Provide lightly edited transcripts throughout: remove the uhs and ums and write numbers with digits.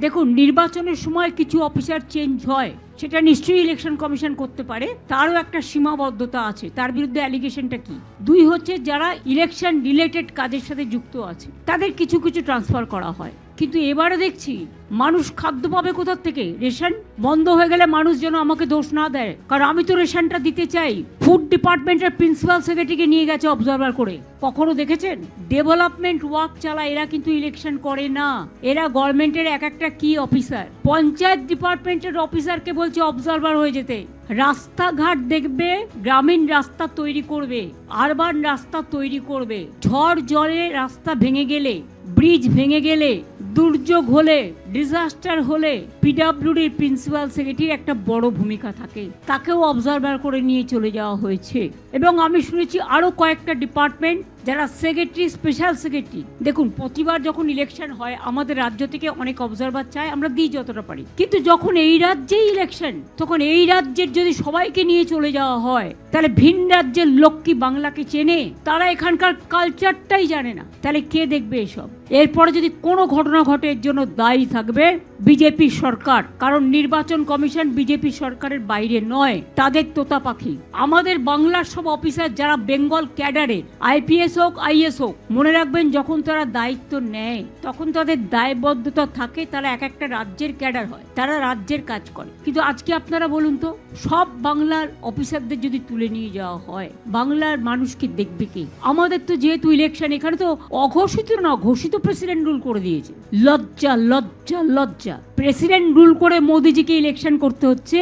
দেখুন, নির্বাচনের সময় কিছু অফিসার চেঞ্জ হয়, সেটা নিশ্চয়ই ইলেকশন কমিশন করতে পারে, তারও একটা সীমাবদ্ধতা আছে। তার বিরুদ্ধে অ্যালিগেশনটা কি? দুই হচ্ছে, যারা ইলেকশন রিলেটেড কাজের সাথে যুক্ত আছে তাদের কিছু কিছু ট্রান্সফার করা হয়। কিন্তু এবারে দেখছি মানুষ খাদ্য পাবে কোথার থেকে? রেশন বন্ধ হয়ে গেলে মানুষ যেন আমাকে দোষ না দেয়, কারণ আমি তো রেশনটা দিতে চাই। ফুড ডিপার্টমেন্টের প্রিন্সিপাল সেক্রেটারিকে নিয়ে গেছে অবজারভার করে। কখনো দেখেছেন? ডেভেলপমেন্ট ওয়ার্ক চালায় এরা, কিন্তু ইলেকশন করে না। এরা গভর্নমেন্টের এক একটা কি অফিসার। পঞ্চায়েত ডিপার্টমেন্টের অফিসারকে বলছে অবজারভার হয়ে যেতে। রাস্তাঘাট দেখবে, গ্রামীণ রাস্তা তৈরি করবে, আরবান রাস্তা তৈরি করবে। ঝড় জলে রাস্তা ভেঙে গেলে, ব্রিজ ভেঙে গেলে, দুর্যোগ হলে, ডিজাস্টার হলে পিডব্লিউডির প্রিন্সিপাল সেক্রেটারির একটা বড় ভূমিকা থাকে। তাকেও অবজারভার করে নিয়ে চলে যাওয়া হয়েছে। এবং আমি শুনেছি আরো কয়েকটা ডিপার্টমেন্ট যারা সেক্রেটারি, স্পেশাল সেক্রেটারি। দেখুন, প্রতিবার যখন ইলেকশন হয় আমাদের রাজ্য থেকে অনেক অবজারভার চায়, আমরা দিই যতটা পারি। কিন্তু যখন এই রাজ্যেই ইলেকশন, তখন এই রাজ্যের যদি সবাইকে নিয়ে চলে যাওয়া হয়, তাহলে ভিন রাজ্যের লোক কি বাংলাকে চেনে? তারা এখানকার কালচারটাই জানে না। তাহলে কে দেখবে এসব? এরপরে যদি কোনো ঘটনা ঘটে, এর জন্য দায়ী থাকবে বিজেপি সরকার, কারণ নির্বাচন কমিশন বিজেপি সরকারের বাইরে নয়, তাদের তোতা পাখি। আমাদের বাংলার সব অফিসার যারা বেঙ্গল ক্যাডারের, আইপিএস হোক, আইএস হোক, মনে রাখবেন যখন তারা দায়িত্ব নেয় তখন তাদের দায়বদ্ধতা থাকে। তারা এক একটা রাজ্যের ক্যাডার হয়, তারা রাজ্যের কাজ করে। কিন্তু আজকে আপনারা বলুন তো, সব বাংলার অফিসারদের যদি তুলে নিয়ে যাওয়া হয়, বাংলার মানুষকে দেখবে কে? আমাদের তো যেহেতু ইলেকশন, এখানে তো অঘোষিত না, ঘোষিত প্রেসিডেন্ট রুল করে দিয়েছে। লজ্জা লজ্জা লজ্জা! প্রেসিডেন্ট রুল করে মোদিজিকে ইলেকশন করতে হচ্ছে।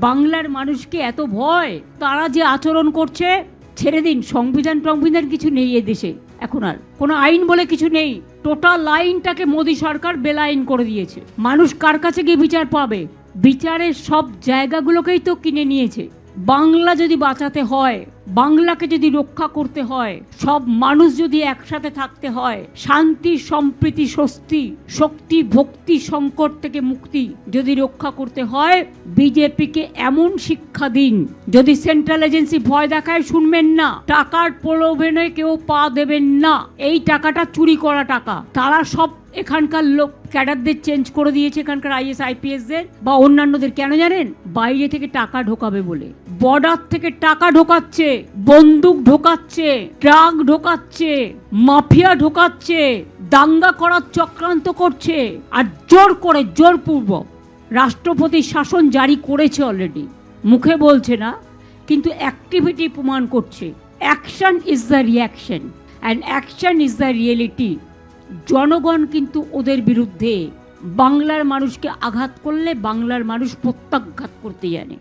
বাংলার মানুষকে এত ভয়, তারা যে আচরণ করছে, ছেড়ে দিন। সংবিধান কিছু নেই এ দেশে, এখন আর কোনো আইন বলে কিছু নেই। টোটাল আইনটাকে মোদি সরকার বেলাইন করে দিয়েছে। মানুষ কার কাছে গিয়ে বিচার পাবে? বিচারের সব জায়গাগুলোকেই তো কিনে নিয়েছে। বাংলা যদি বাঁচাতে হয়, বাংলাকে যদি রক্ষা করতে হয়, সব মানুষ যদি একসাথে থাকতে হয়, শান্তি, সম্প্রীতি, স্বস্তি, শক্তি, ভক্তি, সংকট থেকে মুক্তি যদি রক্ষা করতে হয়, বিজেপিকে এমন শিক্ষা দিন। যদি সেন্ট্রাল এজেন্সি ভয় দেখায়, শুনবেন না। টাকার প্রলোভনে কেউ পা দেবেন না। এই টাকাটা চুরি করা টাকা। তারা সব এখানকার লোক ক্যাডারদের চেঞ্জ করে দিয়েছে, এখানকার আইএস আইপিএসদের বা অন্যান্যদের। কেন জানেন? বাইরে থেকে টাকা ঢোকাবে বলে। বর্ডার থেকে টাকা ঢোকাচ্ছে, বন্দুক ঢোকাচ্ছে, ট্রাক ঢোকাচ্ছে, মাফিয়া ঢোকাচ্ছে, দাঙ্গা করার চক্রান্ত করছে। আর জোর করে, জোরপূর্বক রাষ্ট্রপতি শাসন জারি করেছে অলরেডি। মুখে বলছে না, কিন্তু অ্যাক্টিভিটি প্রমাণ করছে। Action is the reaction and action is the reality. জনগণ কিন্তু ওদের বিরুদ্ধে। বাংলার মানুষকে আঘাত করলে বাংলার মানুষ প্রত্যাঘাত করতে জানে।